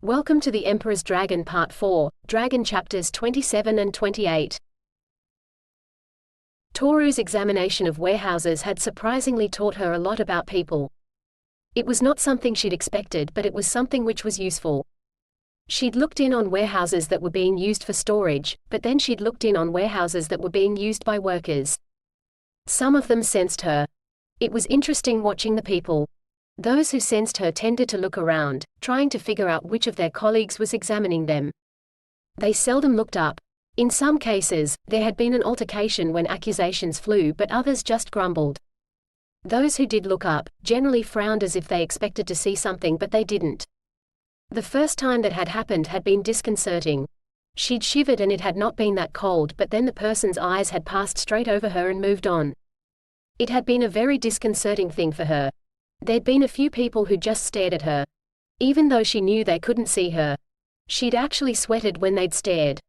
Welcome to the Emperor's Dragon Part 4, Dragon Chapters 27 and 28. Toru's examination of warehouses had surprisingly taught her a lot about people. It was not something she'd expected, but it was something which was useful. She'd looked in on warehouses that were being used for storage, but then she'd looked in on warehouses that were being used by workers. Some of them sensed her. It was interesting watching the people. Those who sensed her tended to look around, trying to figure out which of their colleagues was examining them. They seldom looked up. In some cases, there had been an altercation when accusations flew, but others just grumbled. Those who did look up generally frowned as if they expected to see something but they didn't. The first time that had happened had been disconcerting. She'd shivered and it had not been that cold, but then the person's eyes had passed straight over her and moved on. It had been a very disconcerting thing for her. There'd been a few people who just stared at her. Even though she knew they couldn't see her. She'd actually sweated when they'd stared.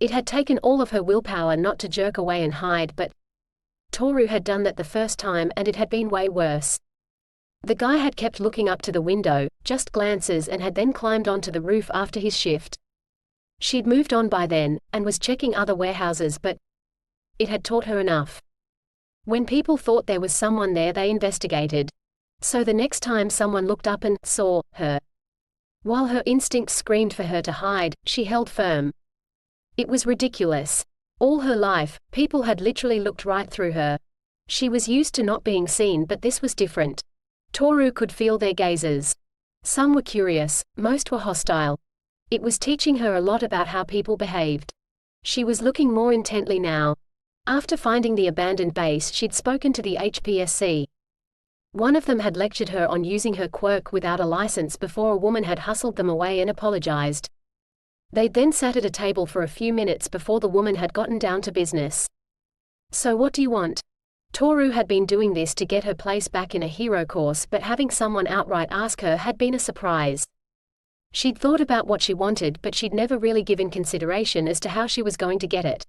It had taken all of her willpower not to jerk away and hide, but Toru had done that the first time and it had been way worse. The guy had kept looking up to the window, just glances, and had then climbed onto the roof after his shift. She'd moved on by then, and was checking other warehouses, but it had taught her enough. When people thought there was someone there, they investigated. So the next time someone looked up and saw her, while her instincts screamed for her to hide, she held firm. It was ridiculous. All her life, people had literally looked right through her. She was used to not being seen, but this was different. Toru could feel their gazes. Some were curious, most were hostile. It was teaching her a lot about how people behaved. She was looking more intently now. After finding the abandoned base, she'd spoken to the HPSC. One of them had lectured her on using her quirk without a license before a woman had hustled them away and apologized. They'd then sat at a table for a few minutes before the woman had gotten down to business. "So what do you want?" Toru had been doing this to get her place back in a hero course, but having someone outright ask her had been a surprise. She'd thought about what she wanted, but she'd never really given consideration as to how she was going to get it.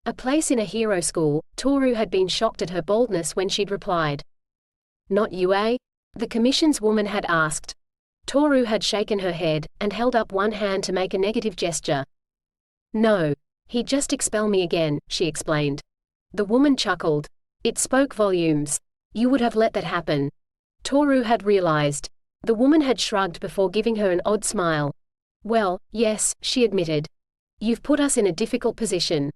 A place in a hero school. Toru had been shocked at her boldness when she'd replied. "Not you, eh?" the commission's woman had asked. Toru had shaken her head, and held up one hand to make a negative gesture. "No. He'd just expel me again," she explained. The woman chuckled. It spoke volumes. "You would have let that happen." Toru had realized. The woman had shrugged before giving her an odd smile. "Well, yes," she admitted. "You've put us in a difficult position.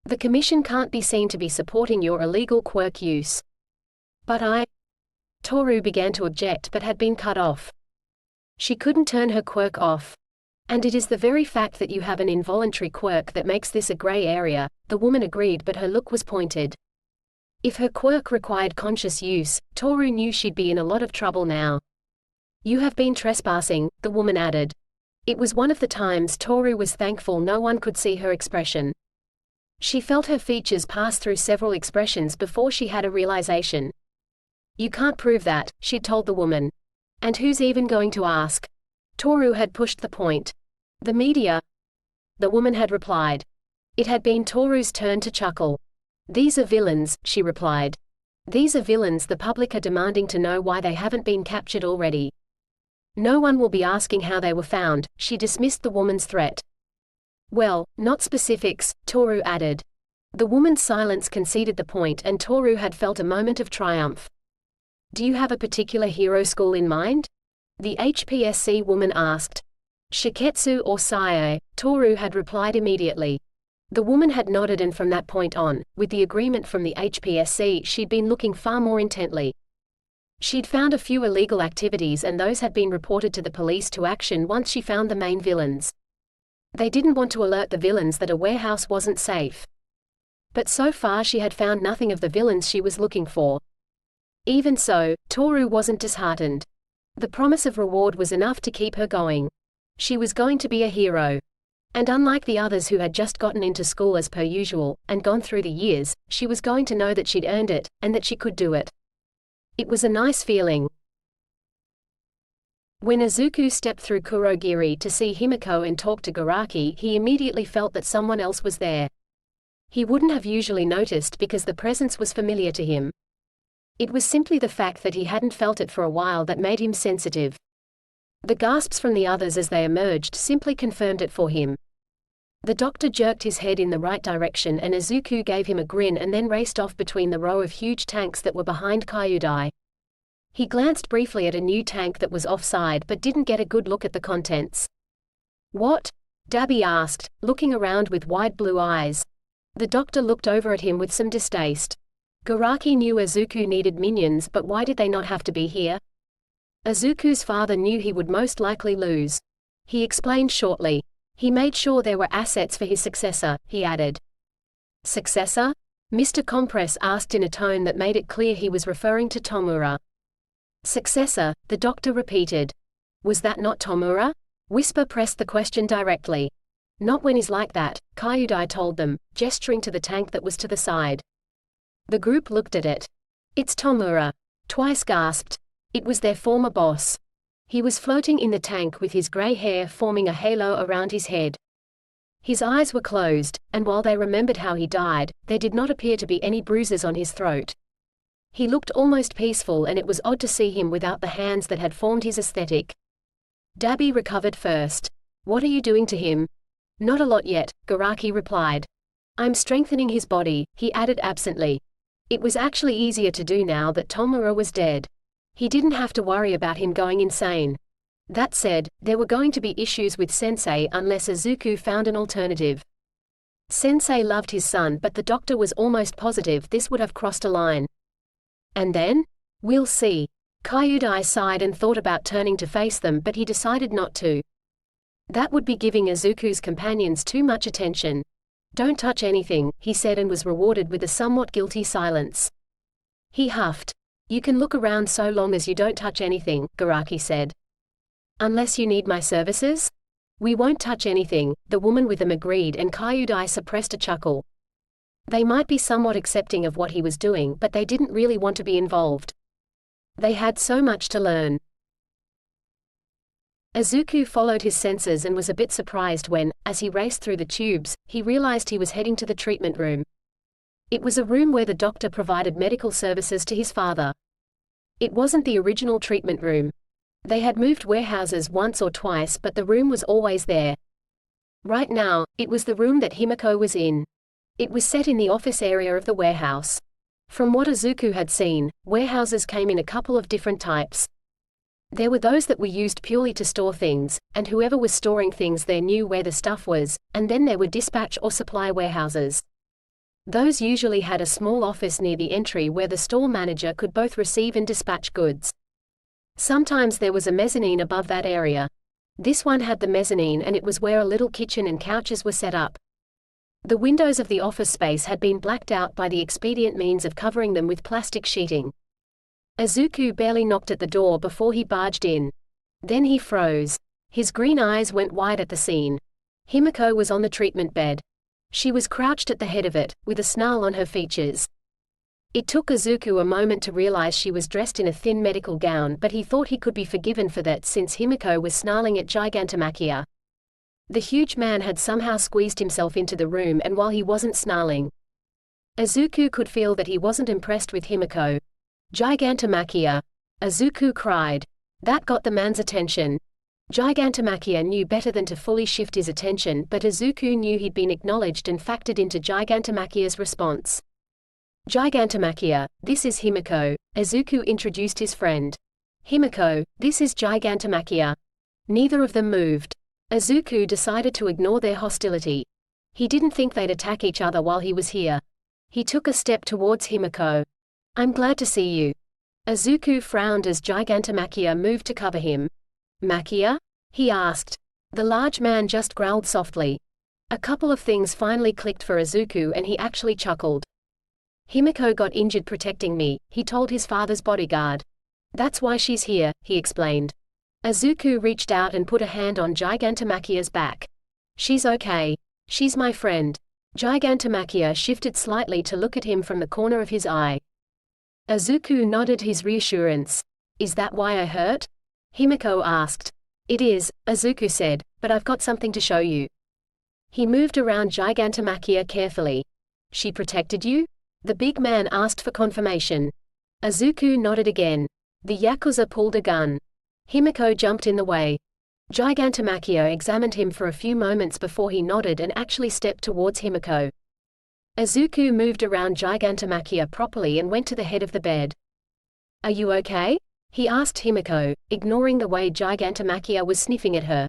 The commission can't be seen to be supporting your illegal quirk use." "But Toru began to object but had been cut off. She couldn't turn her quirk off. "And it is the very fact that you have an involuntary quirk that makes this a gray area," the woman agreed, but her look was pointed. If her quirk required conscious use, Toru knew she'd be in a lot of trouble now. "You have been trespassing," the woman added. It was one of the times Toru was thankful no one could see her expression. She felt her features pass through several expressions before she had a realization. "You can't prove that," she'd told the woman. "And who's even going to ask?" Toru had pushed the point. "The media," the woman had replied. It had been Toru's turn to chuckle. "These are villains," she replied. "These are villains. The public are demanding to know why they haven't been captured already. No one will be asking how they were found." She dismissed the woman's threat. "Well, not specifics," Toru added. The woman's silence conceded the point, and Toru had felt a moment of triumph. "Do you have a particular hero school in mind?" the HPSC woman asked. "Shiketsu or Saie," Toru had replied immediately. The woman had nodded, and from that point on, with the agreement from the HPSC, she'd been looking far more intently. She'd found a few illegal activities, and those had been reported to the police to action once she found the main villains. They didn't want to alert the villains that a warehouse wasn't safe. But so far she had found nothing of the villains she was looking for. Even so, Toru wasn't disheartened. The promise of reward was enough to keep her going. She was going to be a hero. And unlike the others who had just gotten into school as per usual, and gone through the years, she was going to know that she'd earned it, and that she could do it. It was a nice feeling. When Izuku stepped through Kurogiri to see Himiko and talk to Garaki, he immediately felt that someone else was there. He wouldn't have usually noticed because the presence was familiar to him. It was simply the fact that he hadn't felt it for a while that made him sensitive. The gasps from the others as they emerged simply confirmed it for him. The doctor jerked his head in the right direction and Izuku gave him a grin and then raced off between the row of huge tanks that were behind Kyudai. He glanced briefly at a new tank that was offside but didn't get a good look at the contents. What? Dabi asked, looking around with wide blue eyes. The doctor looked over at him with some distaste. Garaki knew Izuku needed minions, but why did they not have to be here? Izuku's father knew he would most likely lose. He explained shortly. He made sure there were assets for his successor, he added. Successor? Mr. Compress asked in a tone that made it clear he was referring to Tomura. Successor, the doctor repeated. Was that not Tomura? Whisper pressed the question directly. Not when he's like that, Kyudai told them, gesturing to the tank that was to the side. The group looked at it. It's Tomura. Twice gasped. It was their former boss. He was floating in the tank with his gray hair forming a halo around his head. His eyes were closed, and while they remembered how he died, there did not appear to be any bruises on his throat. He looked almost peaceful and it was odd to see him without the hands that had formed his aesthetic. Dabi recovered first. What are you doing to him? Not a lot yet, Garaki replied. I'm strengthening his body, he added absently. It was actually easier to do now that Tomura was dead. He didn't have to worry about him going insane. That said, there were going to be issues with Sensei unless Izuku found an alternative. Sensei loved his son, but the doctor was almost positive this would have crossed a line. And then? We'll see. Kyudai sighed and thought about turning to face them, but he decided not to. That would be giving Izuku's companions too much attention. Don't touch anything, he said, and was rewarded with a somewhat guilty silence. He huffed. You can look around so long as you don't touch anything, Garaki said. Unless you need my services? We won't touch anything, the woman with them agreed, and Kyudai suppressed a chuckle. They might be somewhat accepting of what he was doing, but they didn't really want to be involved. They had so much to learn. Izuku followed his senses and was a bit surprised when, as he raced through the tubes, he realized he was heading to the treatment room. It was a room where the doctor provided medical services to his father. It wasn't the original treatment room. They had moved warehouses once or twice, but the room was always there. Right now, it was the room that Himiko was in. It was set in the office area of the warehouse. From what Izuku had seen, warehouses came in a couple of different types. There were those that were used purely to store things, and whoever was storing things there knew where the stuff was, and then there were dispatch or supply warehouses. Those usually had a small office near the entry where the store manager could both receive and dispatch goods. Sometimes there was a mezzanine above that area. This one had the mezzanine, and it was where a little kitchen and couches were set up. The windows of the office space had been blacked out by the expedient means of covering them with plastic sheeting. Izuku barely knocked at the door before he barged in. Then he froze. His green eyes went wide at the scene. Himiko was on the treatment bed. She was crouched at the head of it, with a snarl on her features. It took Izuku a moment to realize she was dressed in a thin medical gown, but he thought he could be forgiven for that since Himiko was snarling at Gigantomachia. The huge man had somehow squeezed himself into the room, and while he wasn't snarling, Izuku could feel that he wasn't impressed with Himiko. Gigantomachia! Izuku cried. That got the man's attention. Gigantomachia knew better than to fully shift his attention, but Izuku knew he'd been acknowledged and factored into Gigantomachia's response. Gigantomachia, this is Himiko, Izuku introduced his friend. Himiko, this is Gigantomachia. Neither of them moved. Izuku decided to ignore their hostility. He didn't think they'd attack each other while he was here. He took a step towards Himiko. I'm glad to see you. Izuku frowned as Gigantomachia moved to cover him. Machia? He asked. The large man just growled softly. A couple of things finally clicked for Izuku and he actually chuckled. Himiko got injured protecting me, he told his father's bodyguard. That's why she's here, he explained. Izuku reached out and put a hand on Gigantomachia's back. She's okay. She's my friend. Gigantomachia shifted slightly to look at him from the corner of his eye. Izuku nodded his reassurance. Is that why I hurt? Himiko asked. It is, Izuku said, but I've got something to show you. He moved around Gigantomachia carefully. She protected you? The big man asked for confirmation. Izuku nodded again. The Yakuza pulled a gun. Himiko jumped in the way. Gigantomachia examined him for a few moments before he nodded and actually stepped towards Himiko. Izuku moved around Gigantomachia properly and went to the head of the bed. "Are you okay?" he asked Himiko, ignoring the way Gigantomachia was sniffing at her.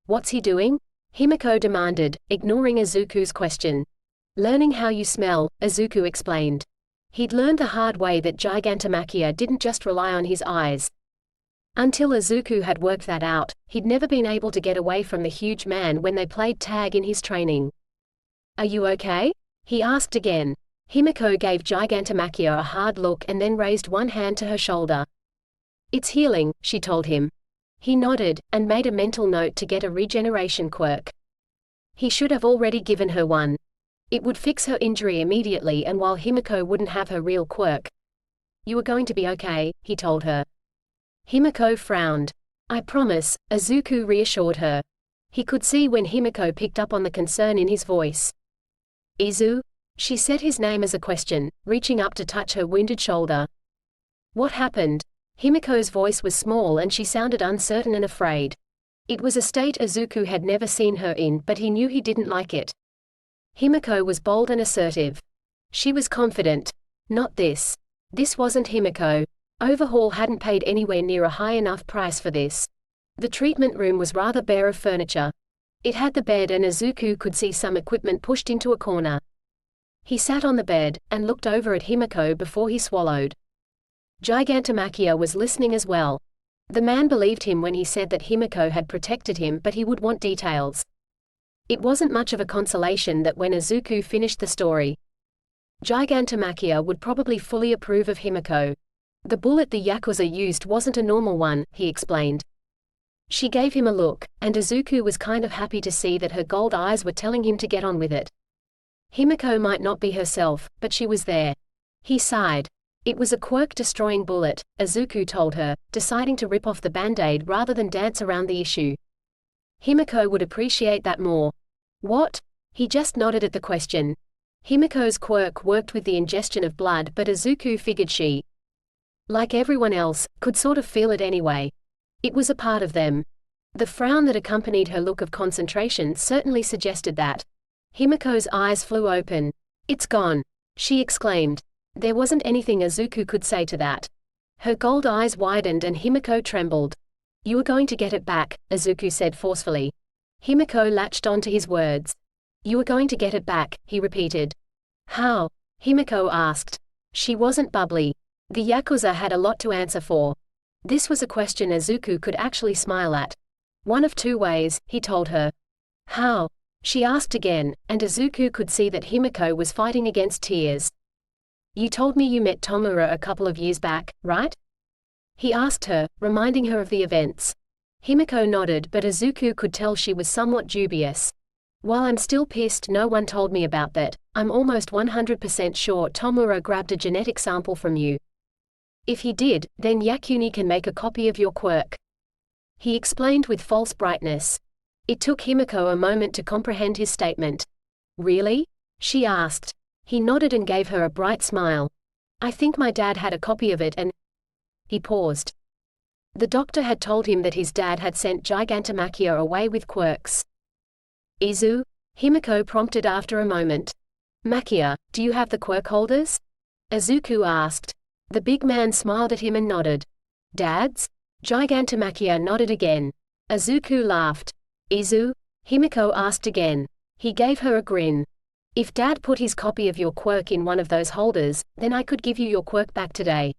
"What's he doing?" Himiko demanded, ignoring Izuku's question. "Learning how you smell," Izuku explained. He'd learned the hard way that Gigantomachia didn't just rely on his eyes. Until Izuku had worked that out, he'd never been able to get away from the huge man when they played tag in his training. "Are you okay?" he asked again. Himiko gave Gigantomachia a hard look and then raised one hand to her shoulder. "It's healing," she told him. He nodded, and made a mental note to get a regeneration quirk. He should have already given her one. It would fix her injury immediately, and while Himiko wouldn't have her real quirk. "You are going to be okay," he told her. Himiko frowned. "I promise," Izuku reassured her. He could see when Himiko picked up on the concern in his voice. "Izu?" She said his name as a question, reaching up to touch her wounded shoulder. "What happened?" Himiko's voice was small and she sounded uncertain and afraid. It was a state Izuku had never seen her in, but he knew he didn't like it. Himiko was bold and assertive. She was confident. Not this. This wasn't Himiko. Overhaul hadn't paid anywhere near a high enough price for this. The treatment room was rather bare of furniture. It had the bed, and Izuku could see some equipment pushed into a corner. He sat on the bed, and looked over at Himiko before he swallowed. Gigantomachia was listening as well. The man believed him when he said that Himiko had protected him, but he would want details. It wasn't much of a consolation that when Izuku finished the story, Gigantomachia would probably fully approve of Himiko. "The bullet the Yakuza used wasn't a normal one," he explained. She gave him a look, and Izuku was kind of happy to see that her gold eyes were telling him to get on with it. Himiko might not be herself, but she was there. He sighed. It was a quirk-destroying bullet, Izuku told her, deciding to rip off the band-aid rather than dance around the issue. Himiko would appreciate that more. "What?" He just nodded at the question. Himiko's quirk worked with the ingestion of blood, but Izuku figured she, like everyone else, could sort of feel it anyway. It was a part of them. The frown that accompanied her look of concentration certainly suggested that. Himiko's eyes flew open. "It's gone," she exclaimed. There wasn't anything Izuku could say to that. Her gold eyes widened and Himiko trembled. "You are going to get it back," Izuku said forcefully. Himiko latched on to his words. "You are going to get it back," he repeated. "How?" Himiko asked. She wasn't bubbly. The Yakuza had a lot to answer for. This was a question Izuku could actually smile at. "One of two ways," he told her. "How?" she asked again, and Izuku could see that Himiko was fighting against tears. "You told me you met Tomura a couple of years back, right?" he asked her, reminding her of the events. Himiko nodded, but Izuku could tell she was somewhat dubious. "While I'm still pissed no one told me about that, I'm almost 100% sure Tomura grabbed a genetic sample from you. If he did, then Yakuni can make a copy of your quirk," he explained with false brightness. It took Himiko a moment to comprehend his statement. "Really?" she asked. He nodded and gave her a bright smile. "I think my dad had a copy of it and—" He paused. The doctor had told him that his dad had sent Gigantomachia away with quirks. "Izu?" Himiko prompted after a moment. "Machia, do you have the quirk holders?" Izuku asked. The big man smiled at him and nodded. "Dad's?" Gigantomachia nodded again. Izuku laughed. "Izu?" Himiko asked again. He gave her a grin. "If Dad put his copy of your quirk in one of those holders, then I could give you your quirk back today."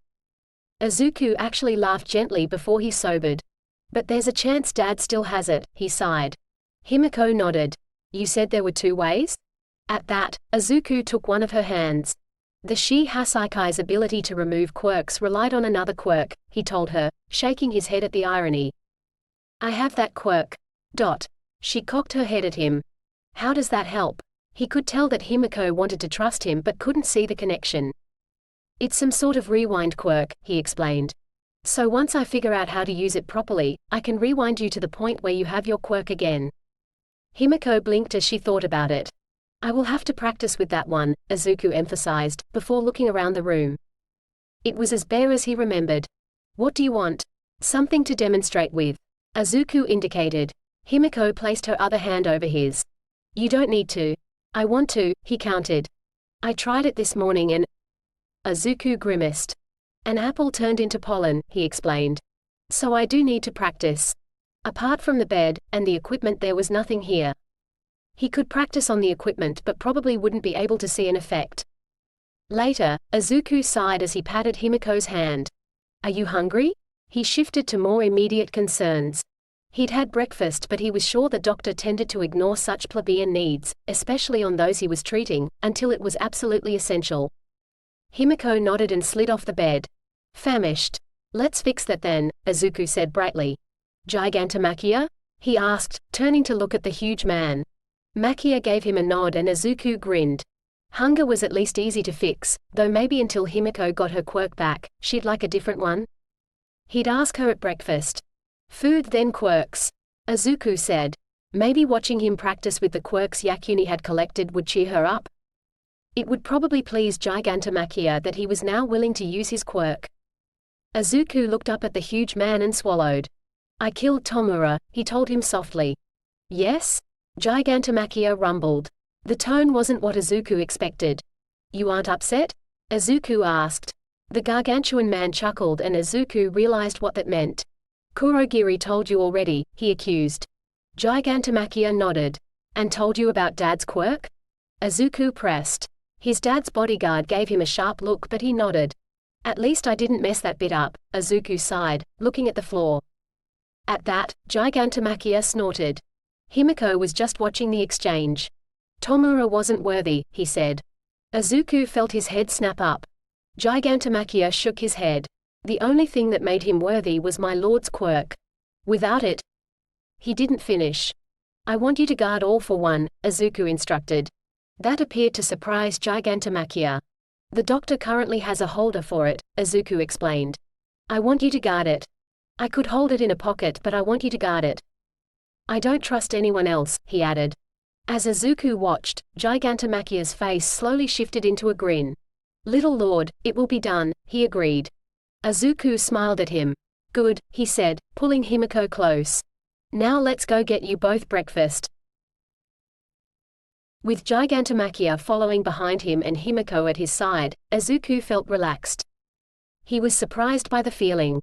Izuku actually laughed gently before he sobered. "But there's a chance Dad still has it," he sighed. Himiko nodded. "You said there were two ways?" At that, Izuku took one of her hands. The Shi Hasaikai's ability to remove quirks relied on another quirk, he told her, shaking his head at the irony. "I have that quirk. She cocked her head at him. "How does that help?" He could tell that Himiko wanted to trust him but couldn't see the connection. "It's some sort of rewind quirk," he explained. "So once I figure out how to use it properly, I can rewind you to the point where you have your quirk again." Himiko blinked as she thought about it. "I will have to practice with that one," Izuku emphasized, before looking around the room. It was as bare as he remembered. "What do you want?" Something to demonstrate with. Izuku indicated. Himiko placed her other hand over his. You don't need to. I want to, he countered. I tried it this morning and… Izuku grimaced. An apple turned into pollen, he explained. So I do need to practice. Apart from the bed and the equipment, there was nothing here. He could practice on the equipment but probably wouldn't be able to see an effect. Later, Izuku sighed as he patted Himiko's hand. Are you hungry? He shifted to more immediate concerns. He'd had breakfast, but he was sure the doctor tended to ignore such plebeian needs, especially on those he was treating, until it was absolutely essential. Himiko nodded and slid off the bed. Famished. Let's fix that then, Izuku said brightly. Gigantomachia? He asked, turning to look at the huge man. Machia gave him a nod and Izuku grinned. Hunger was at least easy to fix, though maybe until Himiko got her quirk back, she'd like a different one. He'd ask her at breakfast. Food then quirks, Izuku said. Maybe watching him practice with the quirks Yakuni had collected would cheer her up. It would probably please Gigantomachia that he was now willing to use his quirk. Izuku looked up at the huge man and swallowed. I killed Tomura, he told him softly. Yes? Gigantomachia rumbled. The tone wasn't what Izuku expected. You aren't upset? Izuku asked. The gargantuan man chuckled and Izuku realized what that meant. Kurogiri told you already, he accused. Gigantomachia nodded. And told you about Dad's quirk? Izuku pressed. His dad's bodyguard gave him a sharp look but he nodded. At least I didn't mess that bit up, Izuku sighed, looking at the floor. At that, Gigantomachia snorted. Himiko was just watching the exchange. Tomura wasn't worthy, he said. Izuku felt his head snap up. Gigantomachia shook his head. The only thing that made him worthy was my lord's quirk. Without it… He didn't finish. I want you to guard all for one, Izuku instructed. That appeared to surprise Gigantomachia. The doctor currently has a holder for it, Izuku explained. I want you to guard it. I could hold it in a pocket but I want you to guard it. I don't trust anyone else, he added. As Izuku watched, Gigantomachia's face slowly shifted into a grin. Little lord, it will be done, he agreed. Izuku smiled at him. Good, he said, pulling Himiko close. Now let's go get you both breakfast. With Gigantomachia following behind him and Himiko at his side, Izuku felt relaxed. He was surprised by the feeling.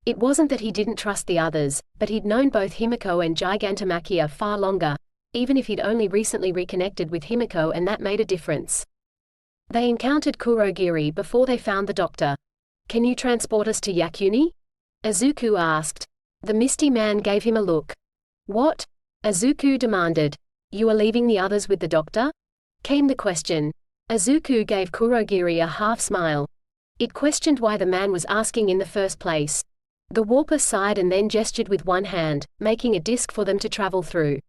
It wasn't that he didn't trust the others, but he'd known both Himiko and Gigantomachia far longer, even if he'd only recently reconnected with Himiko, and that made a difference. They encountered Kurogiri before they found the doctor. Can you transport us to Yakuni? Izuku asked. The misty man gave him a look. What? Izuku demanded. You are leaving the others with the doctor? Came the question. Izuku gave Kurogiri a half smile. It questioned why the man was asking in the first place. The warper sighed and then gestured with one hand, making a disc for them to travel through.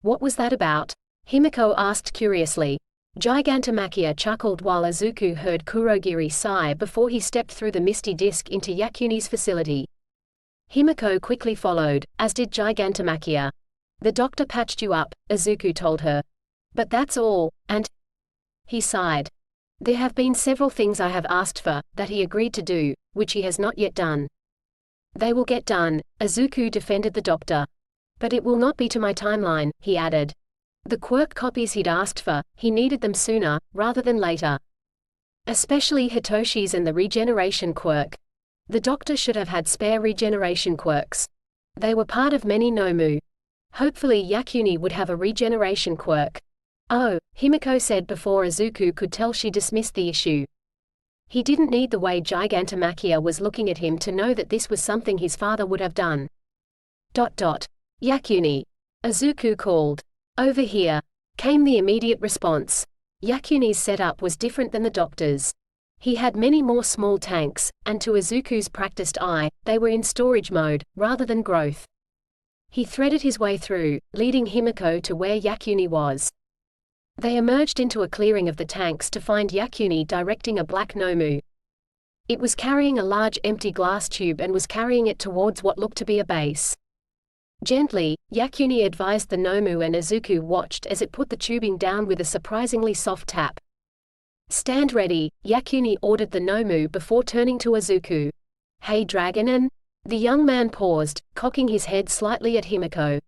What was that about? Himiko asked curiously. Gigantomachia chuckled while Izuku heard Kurogiri sigh before he stepped through the misty disc into Yakuni's facility. Himiko quickly followed, as did Gigantomachia. The doctor patched you up, Izuku told her. But that's all, and… He sighed. There have been several things I have asked for, that he agreed to do, which he has not yet done. They will get done, Izuku defended the doctor. But it will not be to my timeline, he added. The quirk copies he'd asked for, he needed them sooner, rather than later. Especially Hitoshi's and the regeneration quirk. The doctor should have had spare regeneration quirks. They were part of many Nomu. Hopefully Yakuni would have a regeneration quirk. Oh, Himiko said before Izuku could tell she dismissed the issue. He didn't need the way Gigantomachia was looking at him to know that this was something his father would have done. Yakuni. Izuku called. Over here. Came the immediate response. Yakuni's setup was different than the doctor's. He had many more small tanks, and to Izuku's practiced eye, they were in storage mode, rather than growth. He threaded his way through, leading Himiko to where Yakuni was. They emerged into a clearing of the tanks to find Yakuni directing a black Nomu. It was carrying a large empty glass tube and was carrying it towards what looked to be a base. Gently, Yakuni advised the Nomu and Izuku watched as it put the tubing down with a surprisingly soft tap. Stand ready, Yakuni ordered the Nomu before turning to Izuku. Hey Dragonin? The young man paused, cocking his head slightly at Himiko.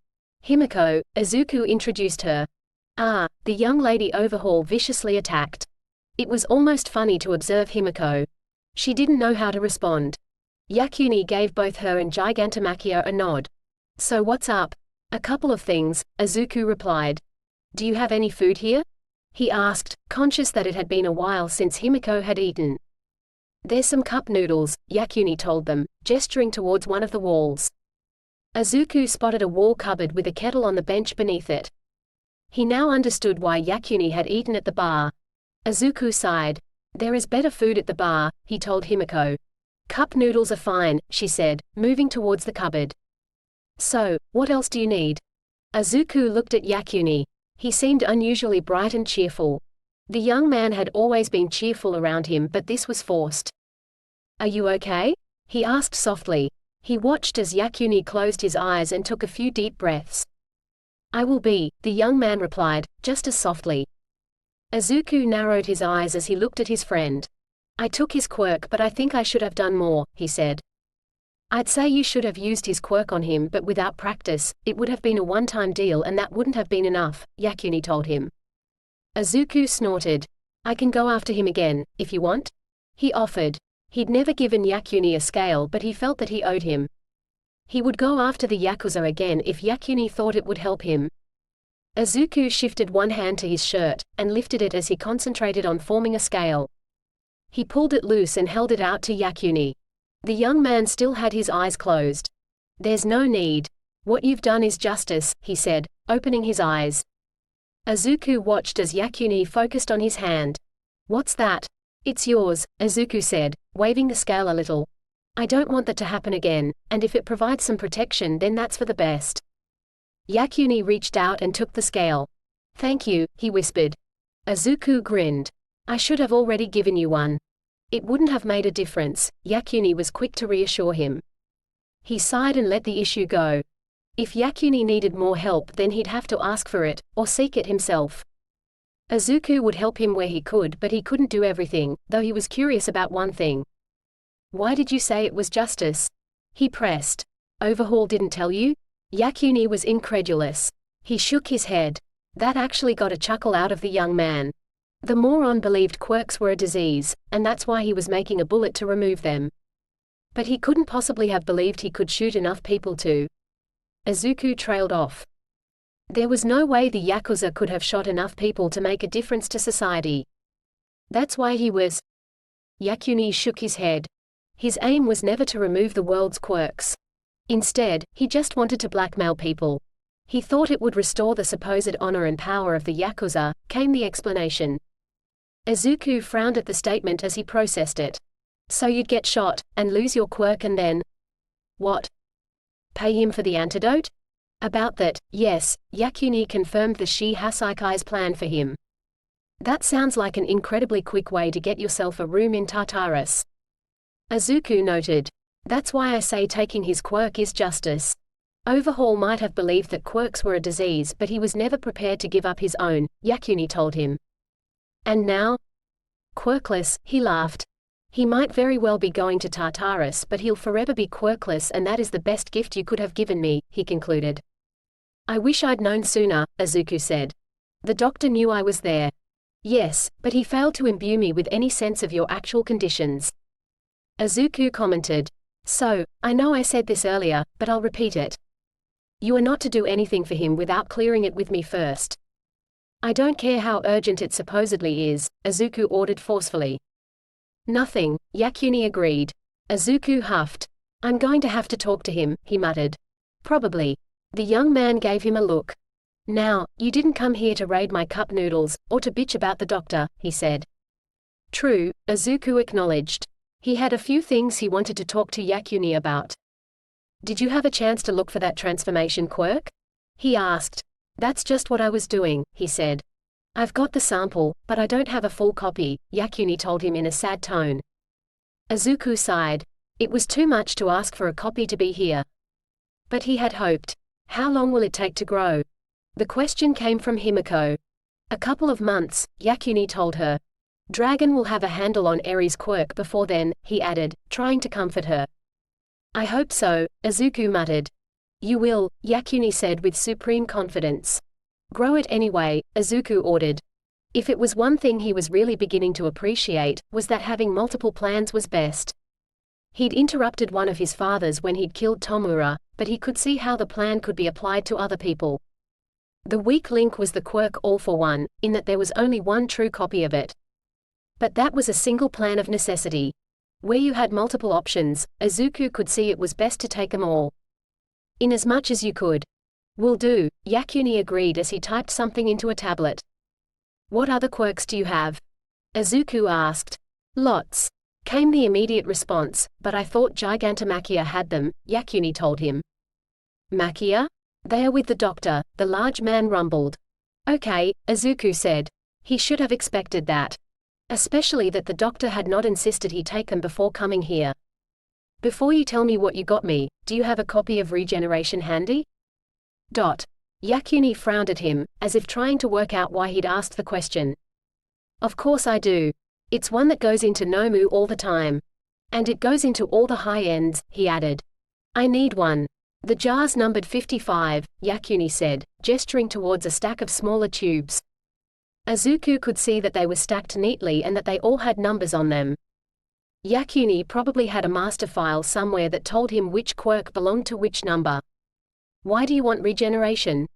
Himiko, Izuku introduced her. Ah, the young lady overhaul viciously attacked. It was almost funny to observe Himiko. She didn't know how to respond. Yakuni gave both her and Gigantamakia a nod. So what's up? A couple of things, Izuku replied. Do you have any food here? He asked, conscious that it had been a while since Himiko had eaten. There's some cup noodles, Yakuni told them, gesturing towards one of the walls. Izuku spotted a wall cupboard with a kettle on the bench beneath it. He now understood why Yakuni had eaten at the bar. Izuku sighed. There is better food at the bar, he told Himiko. Cup noodles are fine, she said, moving towards the cupboard. So, what else do you need? Izuku looked at Yakuni. He seemed unusually bright and cheerful. The young man had always been cheerful around him, but this was forced. Are you okay? He asked softly. He watched as Yakuni closed his eyes and took a few deep breaths. I will be, the young man replied, just as softly. Izuku narrowed his eyes as he looked at his friend. I took his quirk, but I think I should have done more, he said. I'd say you should have used his quirk on him, but without practice, it would have been a one-time deal and that wouldn't have been enough, Yakuni told him. Izuku snorted. I can go after him again, if you want? He offered. He'd never given Yakuni a scale, but he felt that he owed him. He would go after the Yakuza again if Yakuni thought it would help him. Izuku shifted one hand to his shirt, and lifted it as he concentrated on forming a scale. He pulled it loose and held it out to Yakuni. The young man still had his eyes closed. There's no need. What you've done is justice, he said, opening his eyes. Izuku watched as Yakuni focused on his hand. What's that? It's yours, Izuku said, waving the scale a little. I don't want that to happen again, and if it provides some protection then that's for the best. Yakuni reached out and took the scale. Thank you, he whispered. Izuku grinned. I should have already given you one. It wouldn't have made a difference, Yakuni was quick to reassure him. He sighed and let the issue go. If Yakuni needed more help then he'd have to ask for it, or seek it himself. Izuku would help him where he could, but he couldn't do everything, though he was curious about one thing. Why did you say it was justice? He pressed. Overhaul didn't tell you? Yakuni was incredulous. He shook his head. That actually got a chuckle out of the young man. The moron believed quirks were a disease, and that's why he was making a bullet to remove them. But he couldn't possibly have believed he could shoot enough people to. Izuku trailed off. There was no way the Yakuza could have shot enough people to make a difference to society. That's why he was. Yakuni shook his head. His aim was never to remove the world's quirks. Instead, he just wanted to blackmail people. He thought it would restore the supposed honor and power of the Yakuza, came the explanation. Izuku frowned at the statement as he processed it. So you'd get shot, and lose your quirk and then? What? Pay him for the antidote? About that, yes, Yakuni confirmed the Shi Hasaikai's plan for him. That sounds like an incredibly quick way to get yourself a room in Tartarus. Izuku noted. That's why I say taking his quirk is justice. Overhaul might have believed that quirks were a disease, but he was never prepared to give up his own, Yakuni told him. And now? Quirkless, he laughed. He might very well be going to Tartarus, but he'll forever be quirkless, and that is the best gift you could have given me, he concluded. I wish I'd known sooner, Izuku said. The doctor knew I was there. Yes, but he failed to imbue me with any sense of your actual conditions. Izuku commented. So, I know I said this earlier, but I'll repeat it. You are not to do anything for him without clearing it with me first. I don't care how urgent it supposedly is, Izuku ordered forcefully. Nothing, Yakuni agreed. Izuku huffed. I'm going to have to talk to him, he muttered. Probably. The young man gave him a look. Now, you didn't come here to raid my cup noodles, or to bitch about the doctor, he said. True, Izuku acknowledged. He had a few things he wanted to talk to Yakuni about. Did you have a chance to look for that transformation quirk? He asked. That's just what I was doing, he said. I've got the sample, but I don't have a full copy, Yakuni told him in a sad tone. Izuku sighed. It was too much to ask for a copy to be here. But he had hoped. How long will it take to grow? The question came from Himiko. A couple of months, Yakuni told her. Dragon will have a handle on Eri's quirk before then, he added, trying to comfort her. I hope so, Izuku muttered. You will, Yakuni said with supreme confidence. Grow it anyway, Izuku ordered. If it was one thing he was really beginning to appreciate, was that having multiple plans was best. He'd interrupted one of his fathers when he'd killed Tomura, but he could see how the plan could be applied to other people. The weak link was the quirk All for One, in that there was only one true copy of it. But that was a single plan of necessity. Where you had multiple options, Izuku could see it was best to take them all. In as much as you could. Will do, Yakuni agreed as he typed something into a tablet. What other quirks do you have? Izuku asked. Lots. Came the immediate response, but I thought Gigantomachia had them, Yakuni told him. Machia? They are with the doctor, the large man rumbled. Okay, Izuku said. He should have expected that. Especially that the doctor had not insisted he take them before coming here. Before you tell me what you got me, do you have a copy of Regeneration handy? Yakuni frowned at him, as if trying to work out why he'd asked the question. Of course I do. It's one that goes into Nomu all the time. And it goes into all the high ends, he added. I need one. The jar's numbered 55, Yakuni said, gesturing towards a stack of smaller tubes. Izuku could see that they were stacked neatly and that they all had numbers on them. Yakuni probably had a master file somewhere that told him which quirk belonged to which number. Why do you want regeneration?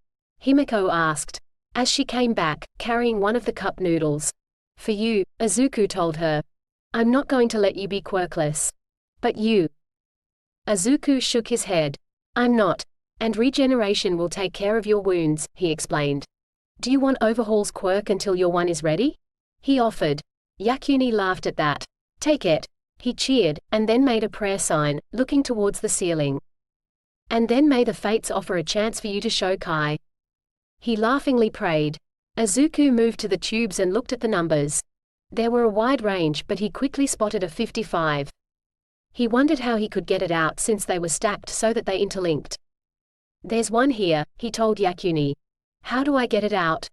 Himiko asked, as she came back, carrying one of the cup noodles. For you, Izuku told her. I'm not going to let you be quirkless. But you. Izuku shook his head. I'm not. And regeneration will take care of your wounds, he explained. Do you want Overhaul's quirk until your one is ready? He offered. Yakuni laughed at that. Take it. He cheered, and then made a prayer sign, looking towards the ceiling. And then may the fates offer a chance for you to show Kai. He laughingly prayed. Izuku moved to the tubes and looked at the numbers. There were a wide range, but he quickly spotted a 55. He wondered how he could get it out since they were stacked so that they interlinked. There's one here, he told Yakuni. How do I get it out?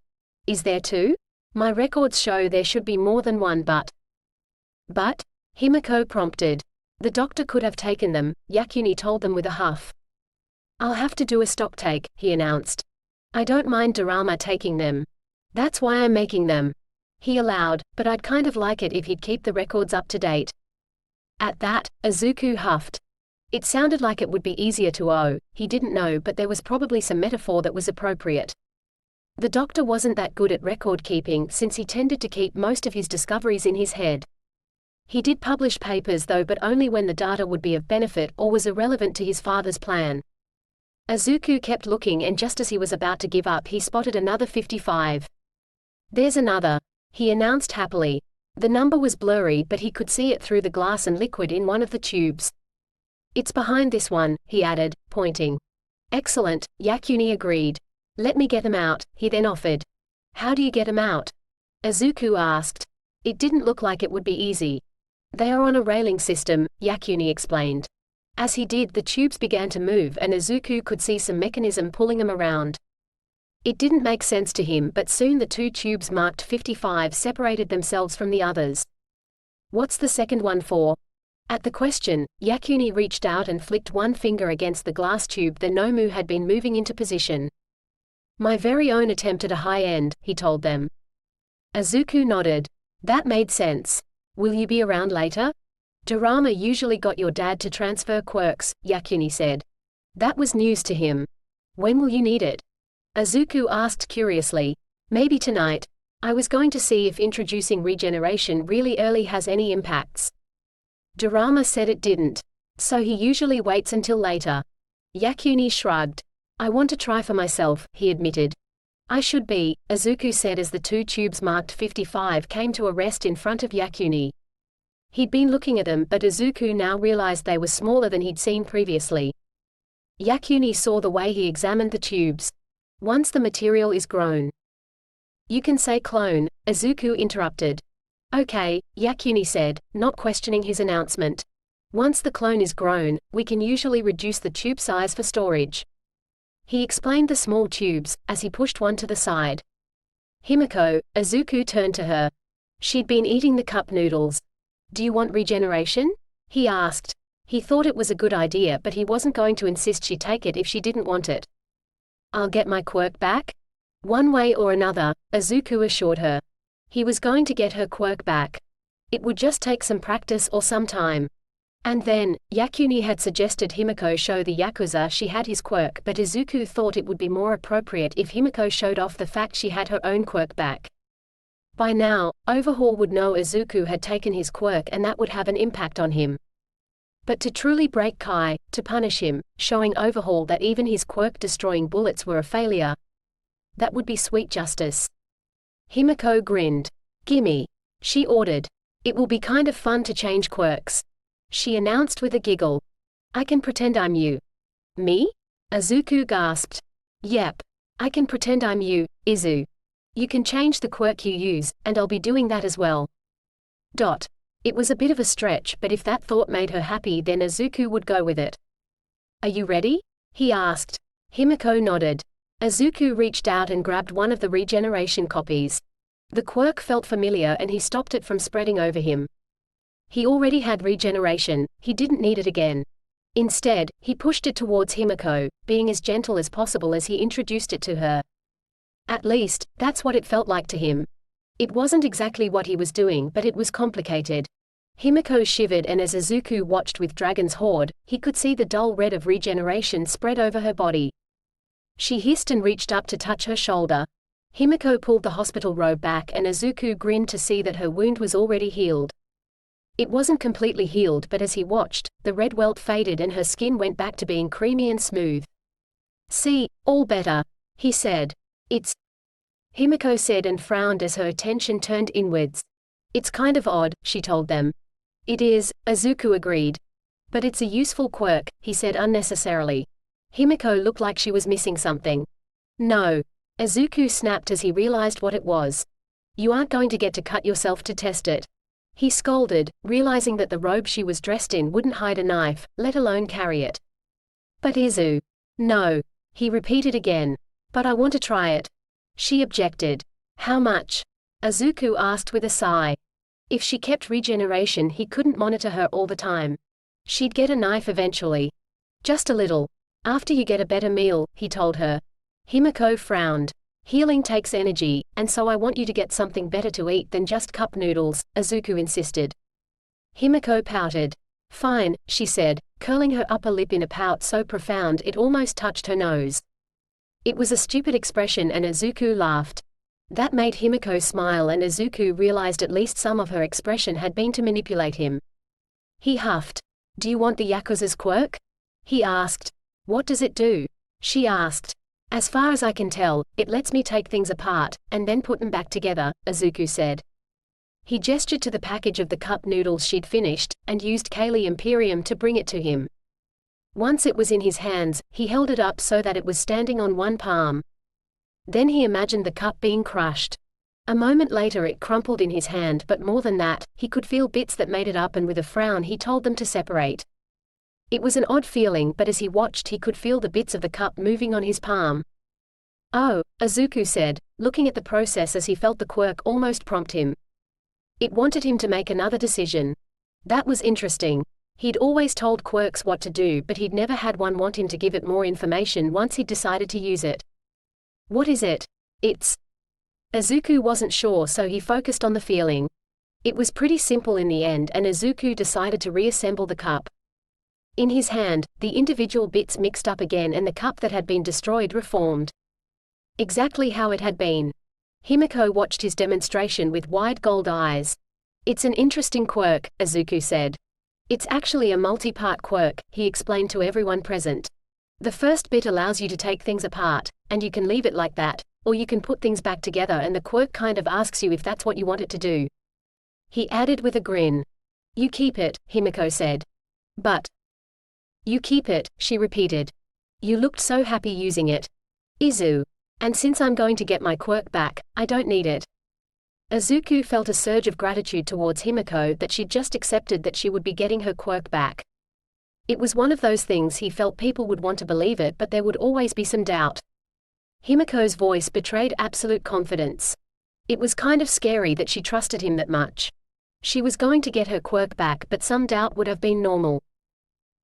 Is there two? My records show there should be more than one but. But? Himiko prompted. The doctor could have taken them, Yakuni told them with a huff. I'll have to do a stocktake, he announced. I don't mind Dorama taking them. That's why I'm making them. He allowed, but I'd kind of like it if he'd keep the records up to date. At that, Izuku huffed. It sounded like it would be easier to owe, he didn't know, but there was probably some metaphor that was appropriate. The doctor wasn't that good at record keeping since he tended to keep most of his discoveries in his head. He did publish papers though, but only when the data would be of benefit or was irrelevant to his father's plan. Izuku kept looking, and just as he was about to give up he spotted another 55. There's another, he announced happily. The number was blurry but he could see it through the glass and liquid in one of the tubes. It's behind this one, he added, pointing. Excellent, Yakuni agreed. Let me get them out, he then offered. How do you get them out? Izuku asked. It didn't look like it would be easy. They are on a railing system, Yakuni explained. As he did, the tubes began to move and Izuku could see some mechanism pulling them around. It didn't make sense to him, but soon the two tubes marked 55 separated themselves from the others. What's the second one for? At the question, Yakuni reached out and flicked one finger against the glass tube the Nomu had been moving into position. My very own attempt at a high end, he told them. Izuku nodded. That made sense. Will you be around later? Dorama usually got your dad to transfer quirks, Yakuni said. That was news to him. When will you need it? Izuku asked curiously. Maybe tonight. I was going to see if introducing regeneration really early has any impacts. Dorama said it didn't. So he usually waits until later. Yakuni shrugged. I want to try for myself, he admitted. I should be, Izuku said as the two tubes marked 55 came to a rest in front of Yakuni. He'd been looking at them, but Izuku now realized they were smaller than he'd seen previously. Yakuni saw the way he examined the tubes. Once the material is grown. You can say clone, Izuku interrupted. Okay, Yakuni said, not questioning his announcement. Once the clone is grown, we can usually reduce the tube size for storage. He explained the small tubes, as he pushed one to the side. Himiko, Izuku turned to her. She'd been eating the cup noodles. Do you want regeneration? He asked. He thought it was a good idea, but he wasn't going to insist she take it if she didn't want it. I'll get my quirk back? One way or another, Izuku assured her. He was going to get her quirk back. It would just take some practice or some time. And then, Yakuni had suggested Himiko show the Yakuza she had his quirk, but Izuku thought it would be more appropriate if Himiko showed off the fact she had her own quirk back. By now, Overhaul would know Izuku had taken his quirk, and that would have an impact on him. But to truly break Kai, to punish him, showing Overhaul that even his quirk-destroying bullets were a failure, that would be sweet justice. Himiko grinned. Gimme, she ordered. It will be kind of fun to change quirks, she announced with a giggle. I can pretend I'm you. Me? Izuku gasped. Yep. I can pretend I'm you, Izu. You can change the quirk you use, and I'll be doing that as well. It was a bit of a stretch, but if that thought made her happy, then Izuku would go with it. Are you ready? He asked. Himiko nodded. Izuku reached out and grabbed one of the regeneration copies. The quirk felt familiar and he stopped it from spreading over him. He already had regeneration, he didn't need it again. Instead, he pushed it towards Himiko, being as gentle as possible as he introduced it to her. At least, that's what it felt like to him. It wasn't exactly what he was doing, but it was complicated. Himiko shivered, and as Izuku watched with Dragon's Horde, he could see the dull red of regeneration spread over her body. She hissed and reached up to touch her shoulder. Himiko pulled the hospital robe back, and Izuku grinned to see that her wound was already healed. It wasn't completely healed, but as he watched, the red welt faded and her skin went back to being creamy and smooth. See, all better, he said. It's... Himiko said and frowned as her attention turned inwards. It's kind of odd, she told them. It is, Izuku agreed. But it's a useful quirk, he said unnecessarily. Himiko looked like she was missing something. No. Izuku snapped as he realized what it was. You aren't going to get to cut yourself to test it. He scolded, realizing that the robe she was dressed in wouldn't hide a knife, let alone carry it. But Izu. No. He repeated again. But I want to try it. She objected. How much? Izuku asked with a sigh. If she kept regeneration, he couldn't monitor her all the time. She'd get a knife eventually. Just a little. After you get a better meal, he told her. Himiko frowned. Healing takes energy, and so I want you to get something better to eat than just cup noodles, Izuku insisted. Himiko pouted. Fine, she said, curling her upper lip in a pout so profound it almost touched her nose. It was a stupid expression, and Izuku laughed. That made Himiko smile, and Izuku realized at least some of her expression had been to manipulate him. He huffed. Do you want the Yakuza's quirk? He asked. What does it do? She asked. As far as I can tell, it lets me take things apart, and then put them back together, Izuku said. He gestured to the package of the cup noodles she'd finished, and used Kali Imperium to bring it to him. Once it was in his hands, he held it up so that it was standing on one palm. Then he imagined the cup being crushed. A moment later it crumpled in his hand, but more than that, he could feel bits that made it up, and with a frown he told them to separate. It was an odd feeling, but as he watched he could feel the bits of the cup moving on his palm. Oh, Izuku said, looking at the process as he felt the quirk almost prompt him. It wanted him to make another decision. That was interesting. He'd always told quirks what to do, but he'd never had one want him to give it more information once he'd decided to use it. What is it? It's... Izuku wasn't sure, so he focused on the feeling. It was pretty simple in the end, and Izuku decided to reassemble the cup. In his hand, the individual bits mixed up again, and the cup that had been destroyed reformed. Exactly how it had been. Himiko watched his demonstration with wide gold eyes. It's an interesting quirk, Izuku said. It's actually a multi-part quirk, he explained to everyone present. The first bit allows you to take things apart, and you can leave it like that, or you can put things back together, and the quirk kind of asks you if that's what you want it to do. He added with a grin. You keep it, Himiko said. But... You keep it, she repeated. You looked so happy using it. Izu. And since I'm going to get my quirk back, I don't need it. Izuku felt a surge of gratitude towards Himiko that she'd just accepted that she would be getting her quirk back. It was one of those things he felt people would want to believe it, but there would always be some doubt. Himiko's voice betrayed absolute confidence. It was kind of scary that she trusted him that much. She was going to get her quirk back, but some doubt would have been normal.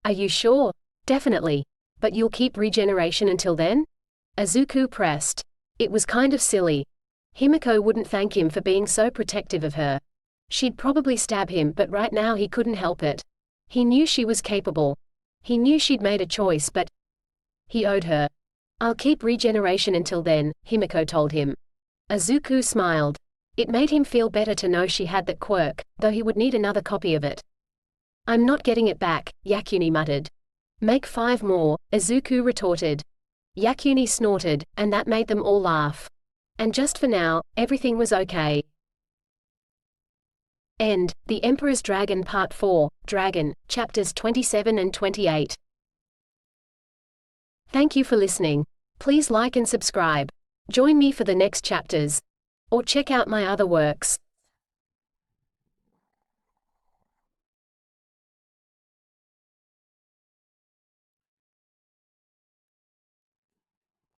Are you sure? Definitely. But you'll keep regeneration until then? Izuku pressed. It was kind of silly. Himiko wouldn't thank him for being so protective of her. She'd probably stab him, but right now he couldn't help it. He knew she was capable. He knew she'd made a choice, but he owed her. I'll keep regeneration until then, Himiko told him. Izuku smiled. It made him feel better to know she had that quirk, though he would need another copy of it. I'm not getting it back, Yakuni muttered. Make 5 more, Izuku retorted. Yakuni snorted, and that made them all laugh. And just for now, everything was okay. End. The Emperor's Dragon Part 4, Dragon, Chapters 27 and 28. Thank you for listening. Please like and subscribe. Join me for the next chapters. Or check out my other works.